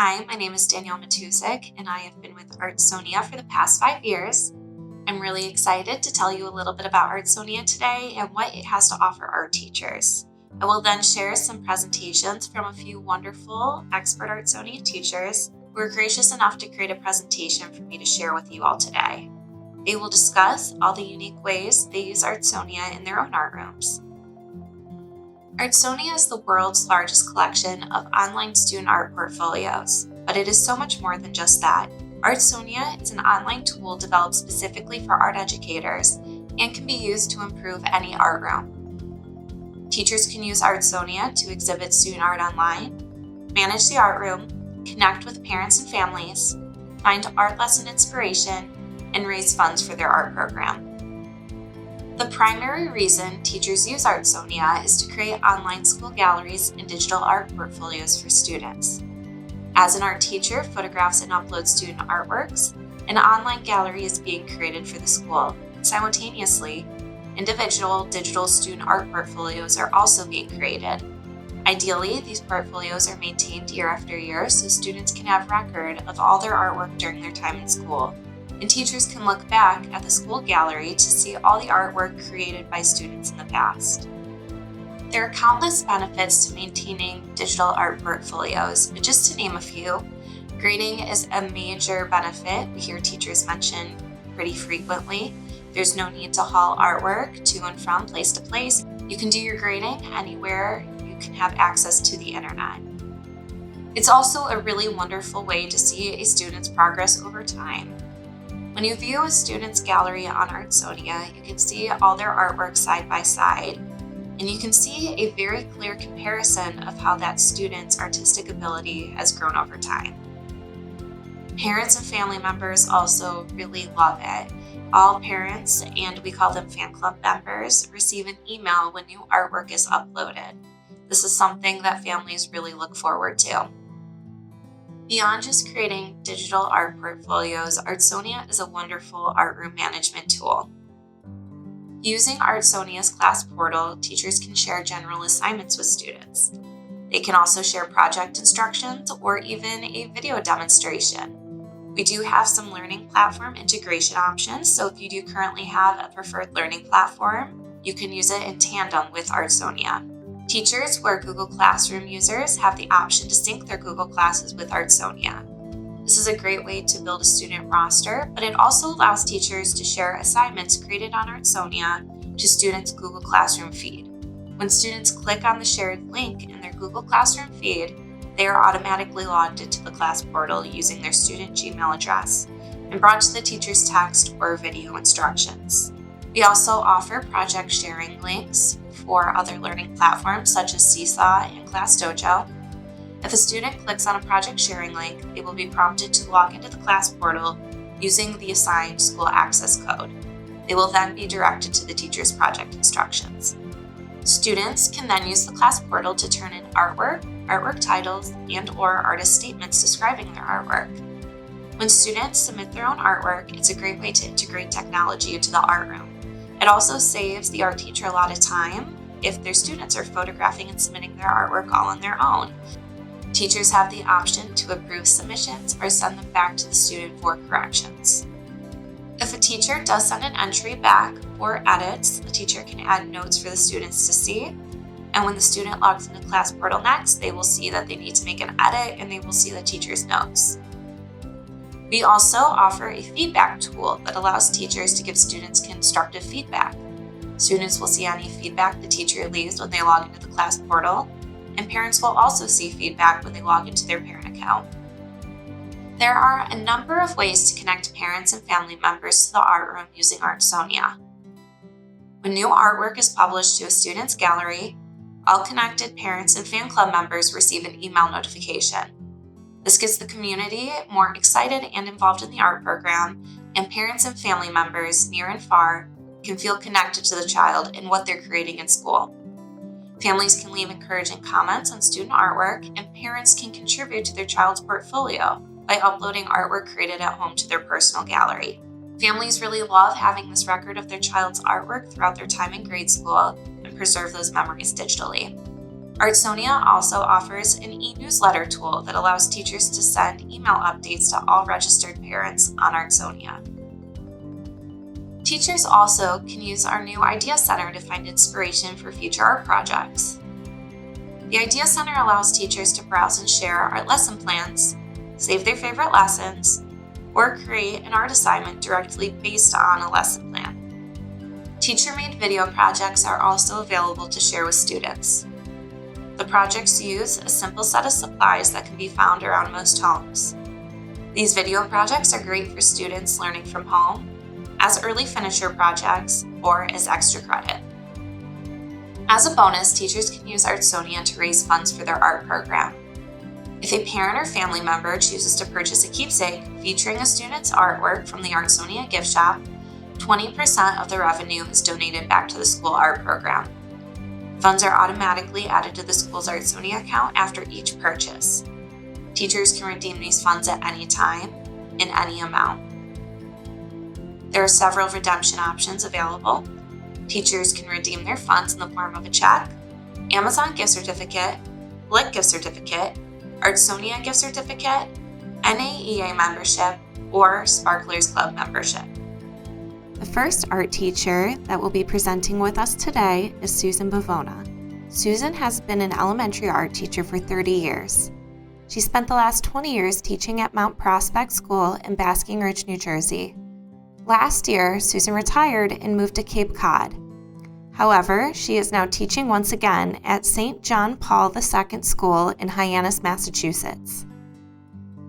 Hi, my name is Danielle Matusik, and I have been with Artsonia for the past 5 years. I'm really excited to tell you a little bit about Artsonia today and what it has to offer art teachers. I will then share some presentations from a few wonderful expert Artsonia teachers who were gracious enough to create a presentation for me to share with you all today. They will discuss all the unique ways they use Artsonia in their own art rooms. Artsonia is the world's largest collection of online student art portfolios, but it is so much more than just that. Artsonia is an online tool developed specifically for art educators and can be used to improve any art room. Teachers can use Artsonia to exhibit student art online, manage the art room, connect with parents and families, find art lesson inspiration, and raise funds for their art program. The primary reason teachers use Artsonia is to create online school galleries and digital art portfolios for students. As an art teacher photographs and uploads student artworks, an online gallery is being created for the school. Simultaneously, individual digital student art portfolios are also being created. Ideally, these portfolios are maintained year after year so students can have record of all their artwork during their time in school. And teachers can look back at the school gallery to see all the artwork created by students in the past. There are countless benefits to maintaining digital art portfolios, but just to name a few, grading is a major benefit we hear teachers mention pretty frequently. There's no need to haul artwork to and from place to place. You can do your grading anywhere. You can have access to the internet. It's also a really wonderful way to see a student's progress over time. When you view a student's gallery on Artsonia, you can see all their artwork side by side, and you can see a very clear comparison of how that student's artistic ability has grown over time. Parents and family members also really love it. All parents, and we call them fan club members, receive an email when new artwork is uploaded. This is something that families really look forward to. Beyond just creating digital art portfolios, Artsonia is a wonderful art room management tool. Using Artsonia's class portal, teachers can share general assignments with students. They can also share project instructions or even a video demonstration. We do have some learning platform integration options, so if you do currently have a preferred learning platform, you can use it in tandem with Artsonia. Teachers who are Google Classroom users have the option to sync their Google classes with Artsonia. This is a great way to build a student roster, but it also allows teachers to share assignments created on Artsonia to students' Google Classroom feed. When students click on the shared link in their Google Classroom feed, they are automatically logged into the class portal using their student Gmail address and brought to the teacher's text or video instructions. We also offer project sharing links for other learning platforms such as Seesaw and ClassDojo. If a student clicks on a project sharing link, they will be prompted to log into the class portal using the assigned school access code. They will then be directed to the teacher's project instructions. Students can then use the class portal to turn in artwork, artwork titles, and/or artist statements describing their artwork. When students submit their own artwork, it's a great way to integrate technology into the art room. It also saves the art teacher a lot of time if their students are photographing and submitting their artwork all on their own. Teachers have the option to approve submissions or send them back to the student for corrections. If a teacher does send an entry back for edits, the teacher can add notes for the students to see. And when the student logs into Class Portal next, they will see that they need to make an edit and they will see the teacher's notes. We also offer a feedback tool that allows teachers to give students constructive feedback. Students will see any feedback the teacher leaves when they log into the class portal, and parents will also see feedback when they log into their parent account. There are a number of ways to connect parents and family members to the art room using Artsonia. When new artwork is published to a student's gallery, all connected parents and fan club members receive an email notification. This gets the community more excited and involved in the art program, and parents and family members near and far can feel connected to the child and what they're creating in school. Families can leave encouraging comments on student artwork, and parents can contribute to their child's portfolio by uploading artwork created at home to their personal gallery. Families really love having this record of their child's artwork throughout their time in grade school and preserve those memories digitally. Artsonia also offers an e-newsletter tool that allows teachers to send email updates to all registered parents on Artsonia. Teachers also can use our new Idea Center to find inspiration for future art projects. The Idea Center allows teachers to browse and share art lesson plans, save their favorite lessons, or create an art assignment directly based on a lesson plan. Teacher-made video projects are also available to share with students. The projects use a simple set of supplies that can be found around most homes. These video projects are great for students learning from home, as early finisher projects, or as extra credit. As a bonus, teachers can use Artsonia to raise funds for their art program. If a parent or family member chooses to purchase a keepsake featuring a student's artwork from the Artsonia gift shop, 20% of the revenue is donated back to the school art program. Funds are automatically added to the school's Artsonia account after each purchase. Teachers can redeem these funds at any time, in any amount. There are several redemption options available. Teachers can redeem their funds in the form of a check, Amazon gift certificate, Blick gift certificate, Artsonia gift certificate, NAEA membership, or Sparklers Club membership. The first art teacher that will be presenting with us today is Susan Bavona. Susan has been an elementary art teacher for 30 years. She spent the last 20 years teaching at Mount Prospect School in Basking Ridge, New Jersey. Last year, Susan retired and moved to Cape Cod. However, she is now teaching once again at St. John Paul II School in Hyannis, Massachusetts.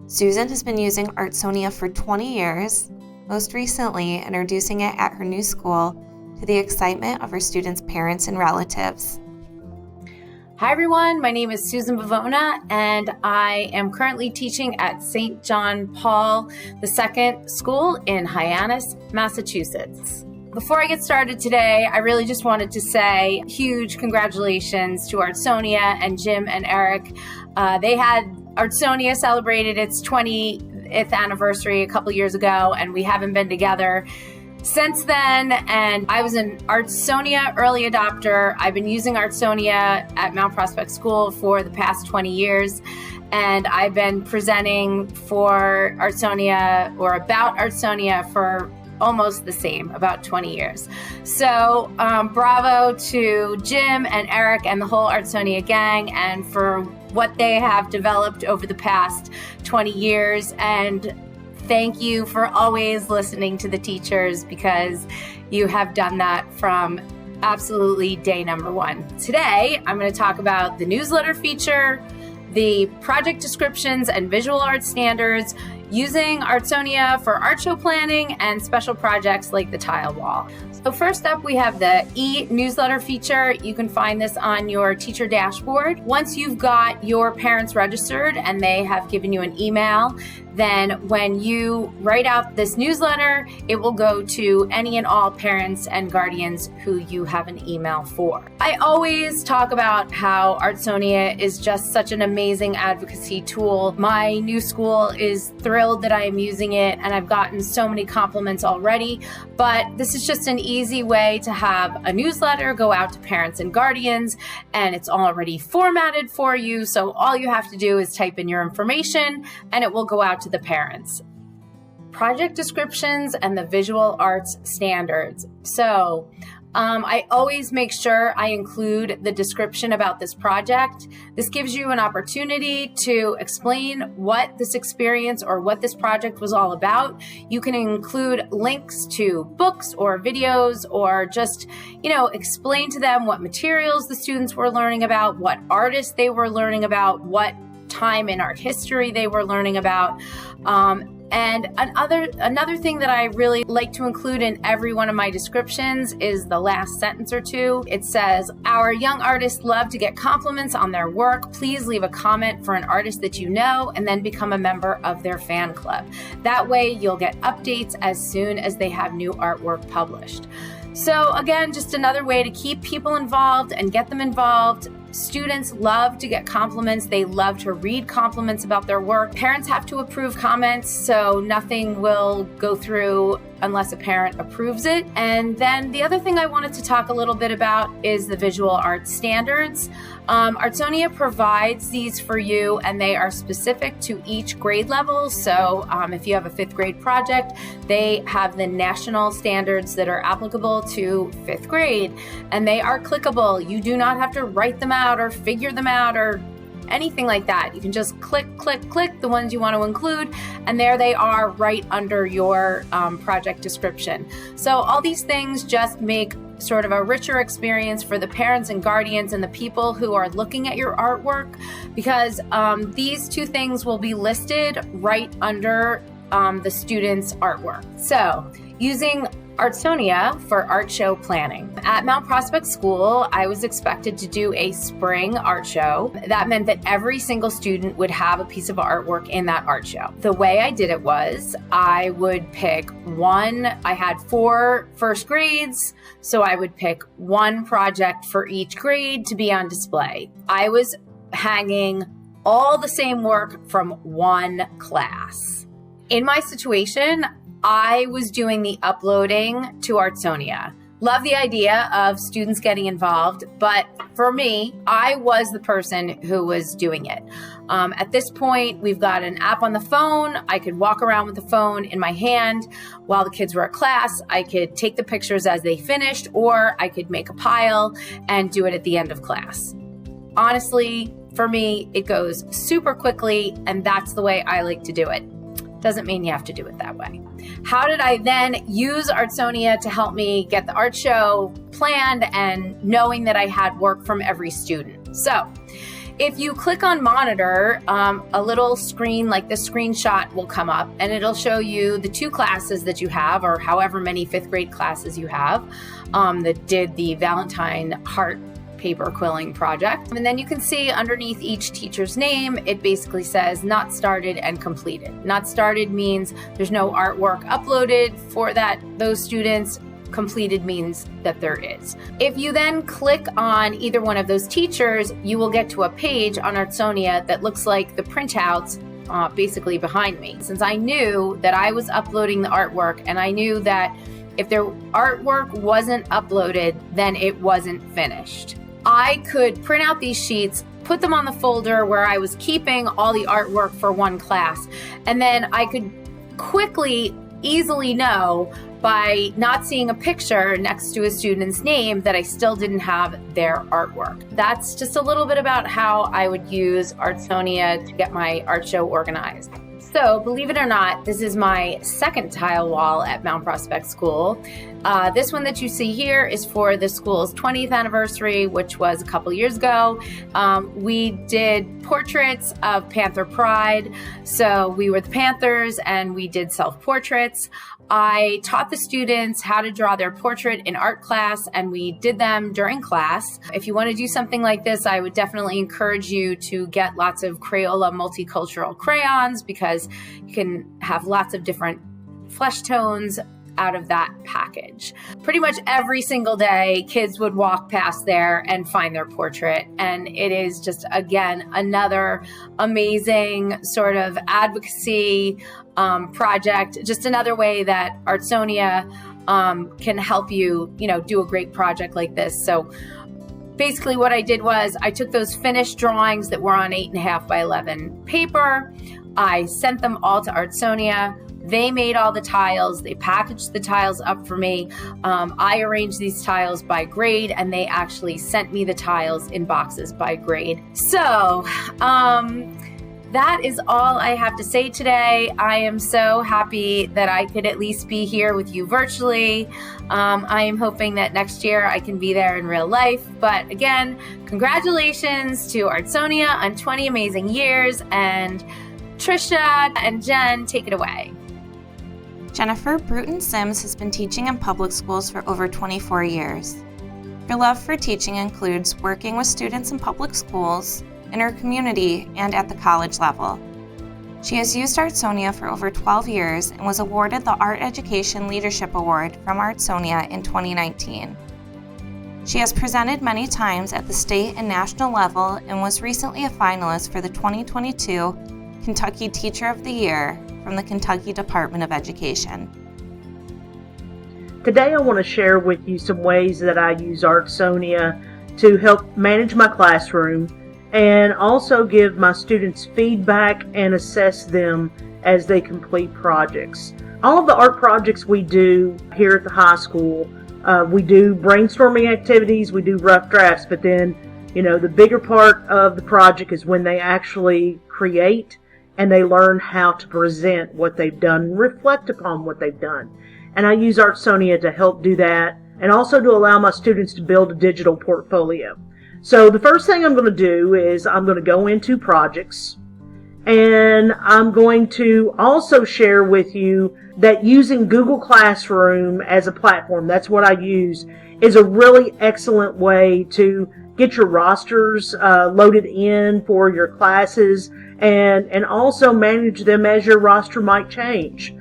Susan has been using Artsonia for 20 years, most recently introducing it at her new school to the excitement of her students' parents and relatives. Hi everyone, my name is Susan Bavona and I am currently teaching at St. John Paul II School in Hyannis, Massachusetts. Before I get started today, I really just wanted to say huge congratulations to Artsonia and Jim and Eric. Artsonia celebrated its 20th anniversary a couple years ago, and we haven't been together since then. And I was an Artsonia early adopter. I've been using Artsonia at Mount Prospect School for the past 20 years. And I've been presenting for Artsonia or about Artsonia for almost the same, about 20 years. So bravo to Jim and Eric and the whole Artsonia gang and for what they have developed over the past 20 years. And thank you for always listening to the teachers, because you have done that from absolutely day number one. Today, I'm going to talk about the newsletter feature, the project descriptions and visual art standards, using Artsonia for art show planning and special projects like the tile wall. So first up, we have the e-newsletter feature. You can find this on your teacher dashboard. Once you've got your parents registered and they have given you an email, then when you write out this newsletter, it will go to any and all parents and guardians who you have an email for. I always talk about how Artsonia is just such an amazing advocacy tool. My new school is thrilled that I am using it, and I've gotten so many compliments already, but this is just an easy way to have a newsletter go out to parents and guardians, and it's already formatted for you, so all you have to do is type in your information and it will go out to the parents. Project descriptions and the visual arts standards. So I always make sure I include the description about this project. This gives you an opportunity to explain what this experience or what this project was all about. You can include links to books or videos, or just, explain to them what materials the students were learning about, what artists they were learning about, what time in art history they were learning about. And another thing that I really like to include in every one of my descriptions is the last sentence or two. It says, "Our young artists love to get compliments on their work. Please leave a comment for an artist that you know and then become a member of their fan club. That way you'll get updates as soon as they have new artwork published." So again, just another way to keep people involved and get them involved. Students love to get compliments. They love to read compliments about their work. Parents have to approve comments, so nothing will go through unless a parent approves it. And then the other thing I wanted to talk a little bit about is the visual arts standards. Artsonia provides these for you, and they are specific to each grade level. So if you have a 5th grade project, they have the national standards that are applicable to 5th grade, and they are clickable. You do not have to write them out or figure them out or anything like that. You can just click the ones you want to include, and there they are right under your project description. So all these things just make sort of a richer experience for the parents and guardians and the people who are looking at your artwork, because these 2 things will be listed right under the student's artwork. So using Artsonia for art show planning. At Mount Prospect School, I was expected to do a spring art show. That meant that every single student would have a piece of artwork in that art show. The way I did it was I would pick I had 4 first grades, so I would pick 1 project for each grade to be on display. I was hanging all the same work from 1 class. In my situation, I was doing the uploading to Artsonia. Love the idea of students getting involved, but for me, I was the person who was doing it. At this point, we've got an app on the phone. I could walk around with the phone in my hand while the kids were at class. I could take the pictures as they finished, or I could make a pile and do it at the end of class. Honestly, for me, it goes super quickly, and that's the way I like to do it. Doesn't mean you have to do it that way. How did I then use Artsonia to help me get the art show planned and knowing that I had work from every student? So if you click on monitor, a little screen like this screenshot will come up, and it'll show you the 2 classes that you have, or however many 5th grade classes you have, that did the Valentine heart paper quilling project. And then you can see underneath each teacher's name, it basically says not started and completed. Not started means there's no artwork uploaded for those students. Completed means that there is. If you then click on either one of those teachers, you will get to a page on Artsonia that looks like the printouts basically behind me. Since I knew that I was uploading the artwork, and I knew that if their artwork wasn't uploaded, then it wasn't finished. I could print out these sheets, put them on the folder where I was keeping all the artwork for 1 class, and then I could easily know by not seeing a picture next to a student's name that I still didn't have their artwork. That's just a little bit about how I would use Artsonia to get my art show organized. So, believe it or not, this is my 2nd tile wall at Mount Prospect School. This one that you see here is for the school's 20th anniversary, which was a couple years ago. We did portraits of Panther Pride. So we were the Panthers and we did self-portraits. I taught the students how to draw their portrait in art class, and we did them during class. If you want to do something like this, I would definitely encourage you to get lots of Crayola multicultural crayons, because you can have lots of different flesh tones out of that package. Pretty much every single day, kids would walk past there and find their portrait. And it is just, again, another amazing sort of advocacy project, just another way that Artsonia can help you, do a great project like this. So basically what I did was I took those finished drawings that were on 8.5 by 11 paper. I sent them all to Artsonia. They made all the tiles. They packaged the tiles up for me. I arranged these tiles by grade, and they actually sent me the tiles in boxes by grade. So that is all I have to say today. I am so happy that I could at least be here with you virtually. I am hoping that next year I can be there in real life. But again, congratulations to Artsonia on 20 amazing years. And Trisha and Jen, take it away. Jennifer Bruton Sims has been teaching in public schools for over 24 years. Her love for teaching includes working with students in public schools, in her community, and at the college level. She has used Artsonia for over 12 years and was awarded the Art Education Leadership Award from Artsonia in 2019. She has presented many times at the state and national level and was recently a finalist for the 2022 Kentucky Teacher of the Year from the Kentucky Department of Education. Today I want to share with you some ways that I use Artsonia to help manage my classroom and also give my students feedback and assess them as they complete projects. All of the art projects we do here at the high school, we do brainstorming activities, we do rough drafts, but then, the bigger part of the project is when they actually create and they learn how to present what they've done and reflect upon what they've done. And I use Artsonia to help do that and also to allow my students to build a digital portfolio. So the first thing I'm going to do is I'm going to go into projects, and I'm going to also share with you that using Google Classroom as a platform, that's what I use, is a really excellent way to get your rosters loaded in for your classes and also manage them as your roster might change.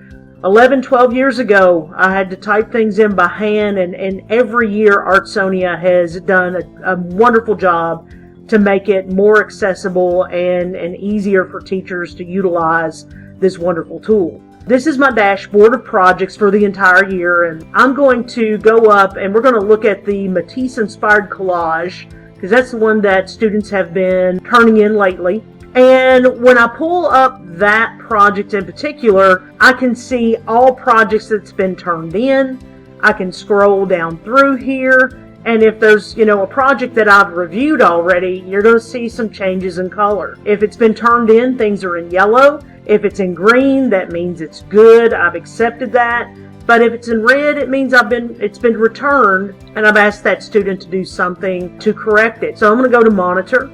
11, 12 years ago, I had to type things in by hand, and every year Artsonia has done a wonderful job to make it more accessible and easier for teachers to utilize this wonderful tool. This is my dashboard of projects for the entire year, and I'm going to go up and we're going to look at the Matisse-inspired collage, because that's the one that students have been turning in lately. And when I pull up that project in particular, I can see all projects that's been turned in. I can scroll down through here, and if there's, a project that I've reviewed already, you're going to see some changes in color. If it's been turned in, things are in yellow. If it's in green, that means it's good. I've accepted that. But if it's in red, it means it's been returned, and I've asked that student to do something to correct it. So I'm going to go to Monitor,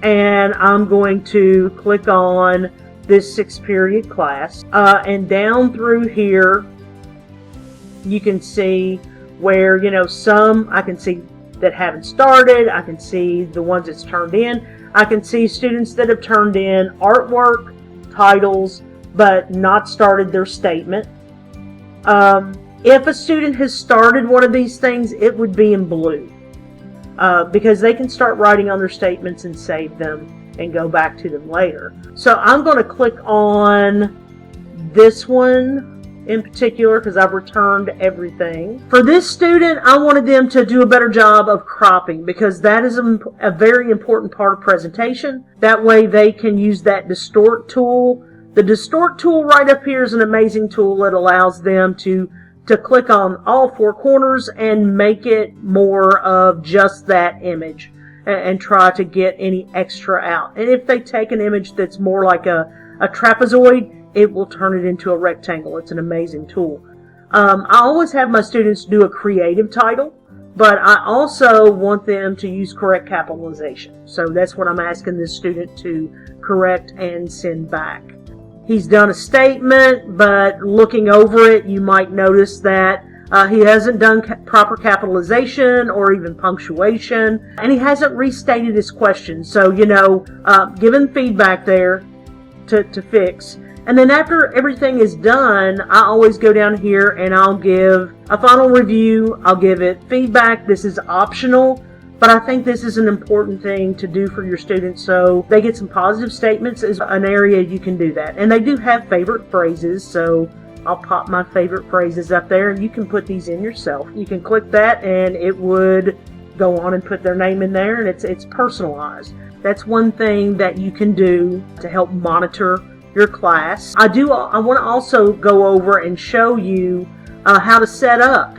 and I'm going to click on this 6th period class. And down through here, you can see where, some I can see that haven't started. I can see the ones that's turned in. I can see students that have turned in artwork, titles, but not started their statement. If a student has started one of these things, it would be in blue. Because they can start writing on their statements and save them and go back to them later. So I'm going to click on this one in particular because I've returned everything. For this student, I wanted them to do a better job of cropping because that is a very important part of presentation. That way they can use that Distort Tool. The Distort Tool right up here is an amazing tool that allows them to click on all 4 corners and make it more of just that image and try to get any extra out. And if they take an image that's more like a trapezoid, it will turn it into a rectangle. It's an amazing tool. I always have my students do a creative title, but I also want them to use correct capitalization. So that's what I'm asking this student to correct and send back. He's done a statement, but looking over it, you might notice that he hasn't done proper capitalization or even punctuation, and he hasn't restated his question. So, give him feedback there to fix. And then after everything is done, I always go down here and I'll give a final review. I'll give it feedback. This is optional, but I think this is an important thing to do for your students so they get some positive statements is an area you can do that. And they do have favorite phrases, so I'll pop my favorite phrases up there and you can put these in yourself. You can click that and it would go on and put their name in there, and it's personalized. That's one thing that you can do to help monitor your class. I want to also go over and show you how to set up.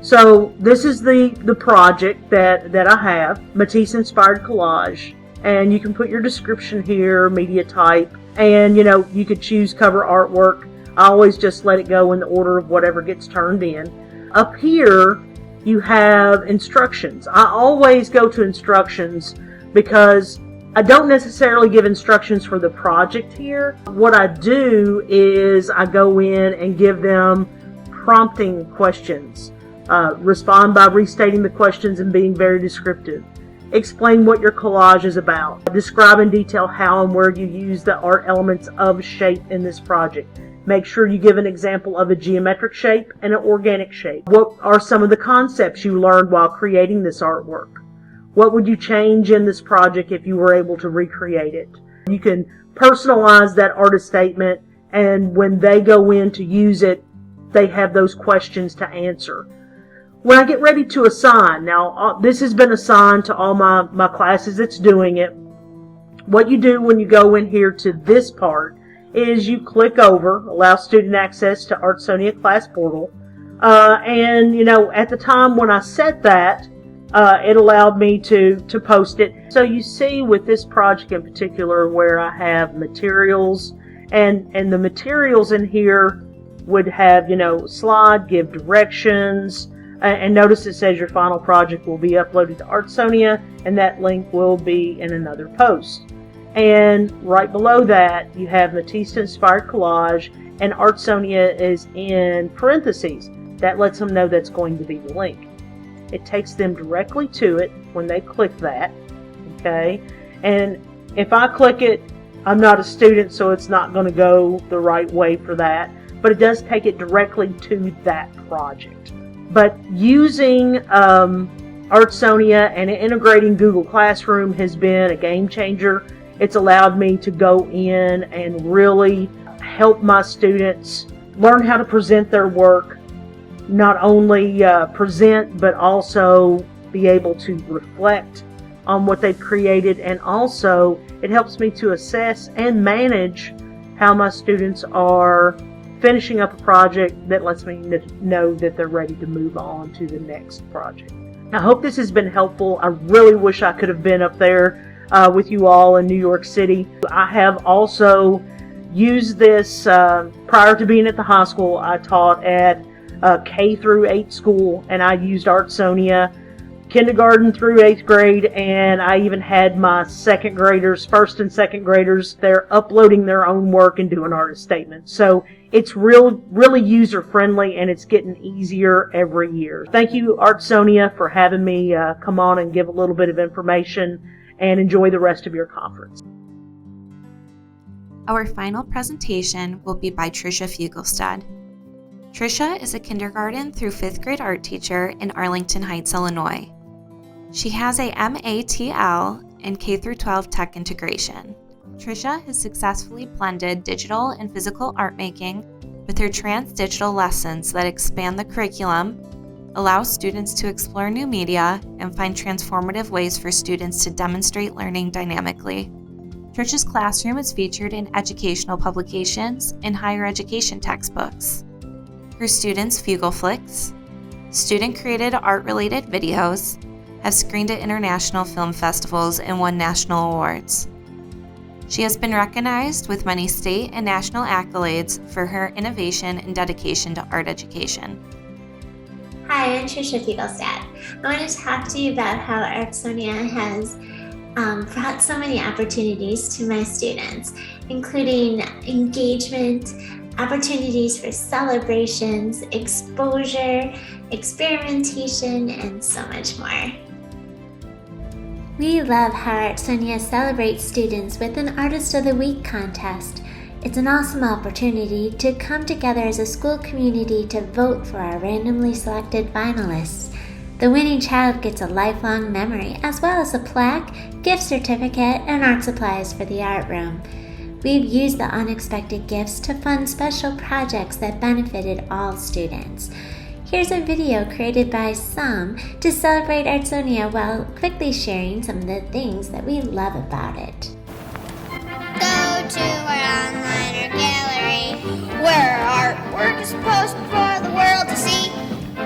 So this is the project that I have, Matisse Inspired Collage, and you can put your description here, media type, and you could choose cover artwork. I always just let it go in the order of whatever gets turned in. Up here you have instructions. I always go to instructions because I don't necessarily give instructions for the project here. What I do is I go in and give them prompting questions. Respond by restating the questions and being very descriptive. Explain what your collage is about. Describe in detail how and where you use the art elements of shape in this project. Make sure you give an example of a geometric shape and an organic shape. What are some of the concepts you learned while creating this artwork? What would you change in this project if you were able to recreate it? You can personalize that artist statement, and when they go in to use it, they have those questions to answer. When I get ready to assign, now this has been assigned to all my classes that's doing it. What you do when you go in here to this part is you click over, allow student access to Artsonia class portal. And, at the time when I set that, it allowed me to post it. So you see with this project in particular where I have materials, and the materials in here would have, slide, give directions, and notice it says your final project will be uploaded to Artsonia, and that link will be in another post. And right below that, you have Matista Inspired Collage, and Artsonia is in parentheses. That lets them know that's going to be the link. It takes them directly to it when they click that, okay? And if I click it, I'm not a student, so it's not going to go the right way for that, but it does take it directly to that project. But using Artsonia and integrating Google Classroom has been a game changer. It's allowed me to go in and really help my students learn how to present their work, not only present, but also be able to reflect on what they've created. And also, it helps me to assess and manage how my students are finishing up a project that lets me know that they're ready to move on to the next project. I hope this has been helpful. I really wish I could have been up there with you all in New York City. I have also used this prior to being at the high school. I taught at K through 8 school, and I used Artsonia kindergarten through 8th grade, and I even had my second graders, first and second graders, they're uploading their own work and doing artist statements. So it's really user friendly, and it's getting easier every year. Thank you, Artsonia, for having me come on and give a little bit of information, and enjoy the rest of your conference. Our final presentation will be by Trisha Fugelstead. Trisha is a kindergarten through 5th grade art teacher in Arlington Heights, Illinois. She has a MATL in K-12 tech integration. Trisha has successfully blended digital and physical art making with her trans-digital lessons that expand the curriculum, allow students to explore new media, and find transformative ways for students to demonstrate learning dynamically. Trisha's classroom is featured in educational publications and higher education textbooks. Her students' Fugelflix, student-created art-related videos, have screened at international film festivals and won national awards. She has been recognized with many state and national accolades for her innovation and dedication to art education. Hi, I'm Trisha Fugelstead. I want to talk to you about how Artsonia has brought so many opportunities to my students, including engagement, opportunities for celebrations, exposure, experimentation, and so much more. We love how Artsonia celebrates students with an Artist of the Week contest. It's an awesome opportunity to come together as a school community to vote for our randomly selected finalists. The winning child gets a lifelong memory, as well as a plaque, gift certificate, and art supplies for the art room. We've used the unexpected gifts to fund special projects that benefited all students. Here's a video created by some to celebrate Artsonia while quickly sharing some of the things that we love about it. Go to our online art gallery, where our artwork is posted for the world to see.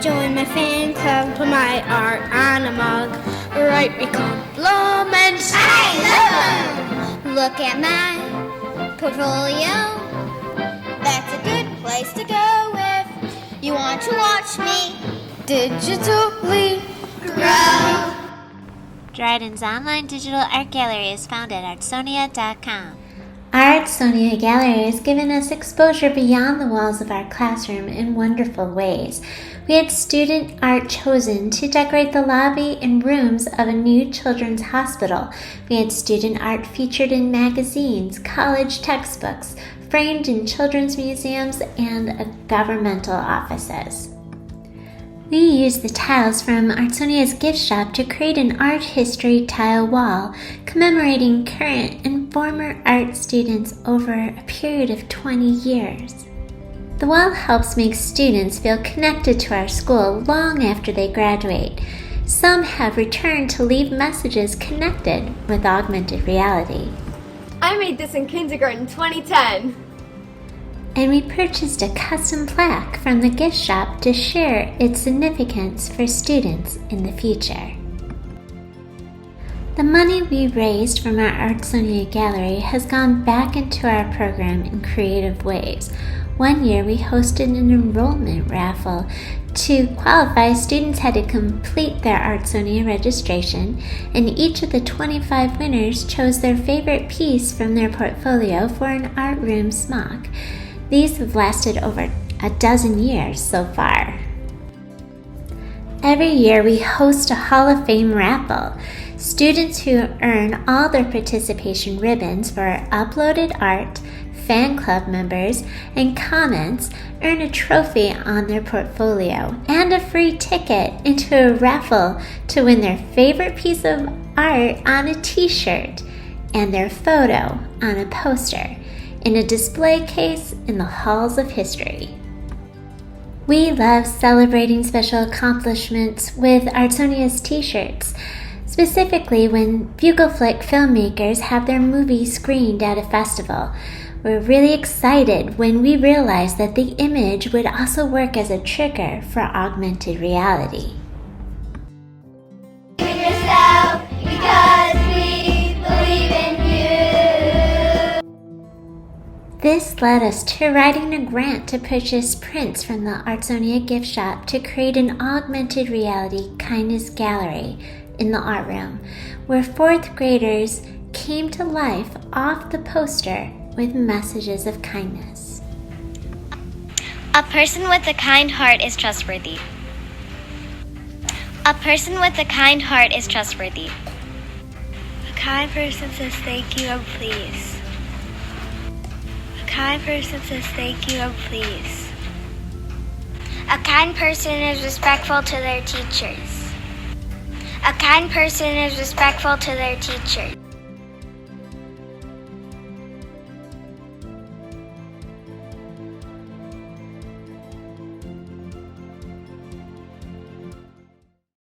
Join my fan club, put my art on a mug, write me compliments. I love them. Look at my portfolio. That's a good place to go if you want to watch me digitally grow. Dryden's online digital art gallery is found at artsonia.com. Our Artsonia gallery has given us exposure beyond the walls of our classroom in wonderful ways. We had student art chosen to decorate the lobby and rooms of a new children's hospital. We had student art featured in magazines, college textbooks, framed in children's museums, and governmental offices. We used the tiles from Artsonia's gift shop to create an art history tile wall commemorating current and former art students over a period of 20 years. The wall helps make students feel connected to our school long after they graduate. Some have returned to leave messages connected with augmented reality. I made this in kindergarten 2010. And we purchased a custom plaque from the gift shop to share its significance for students in the future. The money we raised from our Artsonia gallery has gone back into our program in creative ways. One year we hosted an enrollment raffle. To qualify, students had to complete their Artsonia registration, and each of the 25 winners chose their favorite piece from their portfolio for an art room smock. These have lasted over a dozen years so far. Every year we host a Hall of Fame raffle. Students who earn all their participation ribbons for uploaded art, fan club members, and comments earn a trophy on their portfolio and a free ticket into a raffle to win their favorite piece of art on a t-shirt and their photo on a poster in a display case in the halls of history. We love celebrating special accomplishments with Artsonia's t-shirts, specifically when Fugelflick filmmakers have their movie screened at a festival. We're really excited when we realized that the image would also work as a trigger for augmented reality. Believe in yourself because we believe in you. This led us to writing a grant to purchase prints from the Artsonia gift shop to create an augmented reality kindness gallery in the art room, where 4th graders came to life off the poster with messages of kindness. A person with a kind heart is trustworthy. A person with a kind heart is trustworthy. A kind person says thank you and please. A kind person says thank you and please. A kind person is respectful to their teachers. A kind person is respectful to their teachers.